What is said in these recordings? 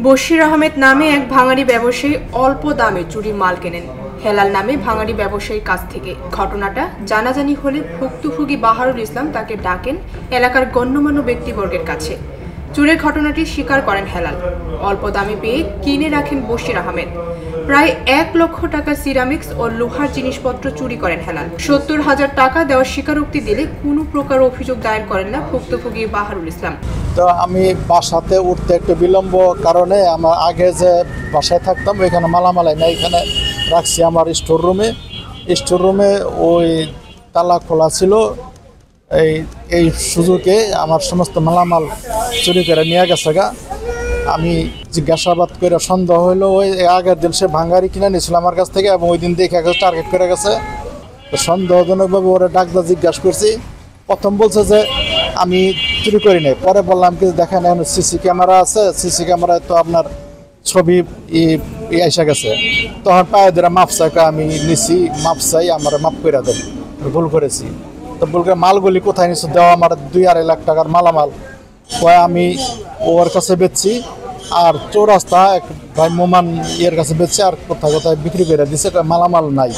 বশির আহমেদ নামে এক ভাঙাড়ি ব্যবসায়ী অল্প দামে চুরির মাল কেনেন হেলাল নামে ভাঙাড়ি ব্যবসায়ীর কাছ থেকে। ঘটনাটা জানাজানি হলে ভুক্তভোগী বাহারুল ইসলাম তাকে ডাকেন এলাকার গণ্যমান্য ব্যক্তিবর্গের কাছে। চুরির ঘটনাটি স্বীকার করেন হেলাল। অল্প দামে পেয়ে কিনে রাখেন বশির আহমেদ। প্রায় 1 লক্ষ টাকা সিরামিক্স ও লোহার জিনিসপত্র চুরি করেন হেলাল। 70,000 টাকা দেওয়ার স্বীকারোক্তি দিলে কোনো প্রকার অভিযোগ দায়ের করেন না ভুক্তভোগী বাহারুল ইসলাম। তো আমি বাসাতে উঠতে একটু বিলম্ব কারণে আমার আগে যে বাসায় থাকতাম ওইখানে মালামালাই না, এখানে রাখছি আমার স্টোর রুমে ওই তালা খোলা ছিল। এই সুযোগে আমার সমস্ত মালামাল চুরি করে নিয়ে গেছে গা। আমি জিজ্ঞাসাবাদ করে সন্দেহ হইলো ওই আগের দিন সে ভাঙ্গারি কিনে নিয়েছিল আমার কাছ থেকে এবং ওই দিন দেখে টার্গেট করে গেছে। সন্দেহজনকভাবে ওরা ডাকদা জিজ্ঞাসা করছি। প্রথম বলছে যে আমি চুরি করি নাই। পরে বললাম কি দেখেন এখন সিসি ক্যামেরা আছে, সিসি ক্যামেরায় তো আপনার ছবি এসে গেছে। তখন পায়ে ধরে মাপ চাই, আমি নিছি, মাপ চাই, আমার মাপ করে দেন, ভুল করেছি। তো ভুল করে মালগুলি কোথায় নিচ্ছে দেওয়া আমার 2-2.5 লাখ টাকার মালামাল কয় আমি ওর কাছে বেচছি, আর চৌরাস্তা এক ভাই মোমান এর কাছে বেচছে, আর কোথায় বিক্রি করে দিচ্ছে, মালামাল নাই।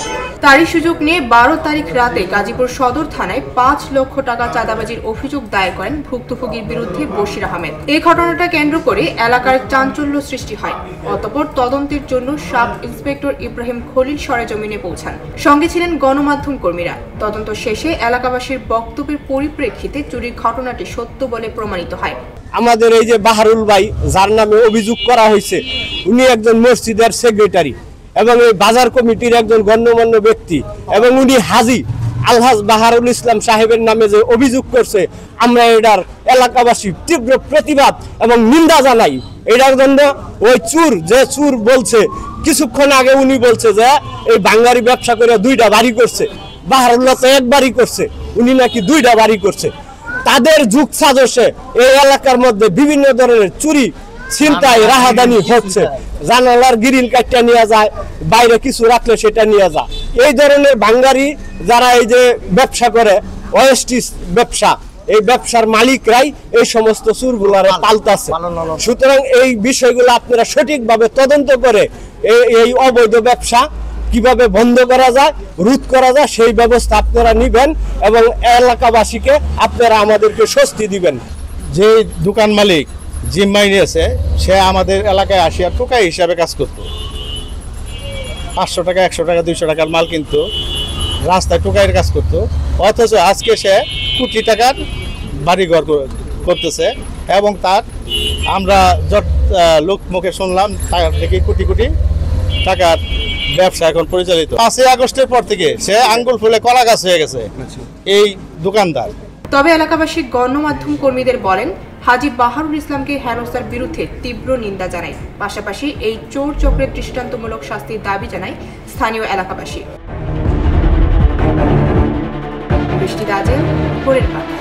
তারই সুযোগ নিয়ে 12 তারিখ রাতে গাজীপুর সদর থানায় 5 লক্ষ টাকা চাঁদাবাজির অভিযোগ দায়ের করেন ভুক্তভোগীর বিরুদ্ধে বশির আহমেদ। এই ঘটনাটা কেন্দ্র করে এলাকার চাঞ্চল্য সৃষ্টি হয়। অতঃপর তদন্তের জন্য সাব ইন্সপেক্টর ইব্রাহিম খলিল সরেজমিনে পৌঁছান। সঙ্গে ছিলেন গণমাধ্যম কর্মীরা। তদন্ত শেষে এলাকাবাসীর বক্তব্যের পরিপ্রেক্ষিতে চুরির ঘটনাটি সত্য বলে প্রমাণিত হয়। আমাদের এই যে বাহারুল ভাই যার নামে অভিযোগ করা হয়েছে, উনি একজন মসজিদের সেক্রেটারি এবং এই বাজার কমিটির একজন গণ্যমান্য ব্যক্তি, এবং উনি হাজী আলহাজ বাহারুল ইসলাম সাহেবের নামে যে অভিযোগ করছে, আমরা এটার এলাকাবাসী তীব্র প্রতিবাদ এবং নিন্দা জানাই। এটার জন্য ওই চুর বলছে কিছুক্ষণ আগে, উনি বলছে যে এই ভাঙ্গারি ব্যবসা করে 2টা বাড়ি করছে, বাহারুল্লাহ তো 1 বাড়ি করছে, উনি নাকি 2টা বাড়ি করছে। তাদের যুগ সাজসে এই এলাকার মধ্যে বিভিন্ন ধরনের চুরি ছিনতাই রাহাদানি হচ্ছে। জানালার গ্রিল কাটটা নিয়ে যায়, বাইরে কিছু রাখলে সেটা নিয়ে যায়। এই ধরনের ভাঙ্গারি যারা এই যে ব্যবসা করে, ওয়েস্টিস ব্যবসা, এই ব্যবসার মালিকরাই এই সমস্ত চুরগুলারে পাল্টাচ্ছে। সুতরাং এই বিষয়গুলো আপনারা সঠিকভাবে তদন্ত করে এই অবৈধ ব্যবসা কিভাবে বন্ধ করা যায়, রোধ করা যায়, সেই ব্যবস্থা আপনারা নেবেন এবং এলাকাবাসীকে আপনারা আমাদেরকে স্বস্তি দিবেন। যে দোকান মালিক জিম্মাই নিয়েছে, সে আমাদের এলাকায় আসিয়া টোকাই হিসাবে কাজ করত। 500 টাকা, 100 টাকা, 200 টাকার মাল কিন্তু রাস্তায় টোকাইয়ের কাজ করত। অথচ আজকে সে কোটি টাকার বাড়িঘর করতেছে এবং তার আমরা লোক মুখে শুনলাম তার থেকে কোটি কোটি টাকার ব্যবসা এখন পরিচালিত। 5 আগস্টের পর থেকে সে আঙ্গুল ফুলে কলা গাছ হয়ে গেছে এই দোকানদার। তবে এলাকাবাসী গণমাধ্যম কর্মীদের বলেন, হাজী বাহারুল ইসলামকে হেনস্থার বিরুদ্ধে তীব্র নিন্দা জানায়। পাশাপাশি এই চোর চক্রের দৃষ্টান্তমূলক শাস্তির দাবি জানায় স্থানীয় এলাকাবাসী। বৃষ্টি দাজেল, ভোরের পাতা।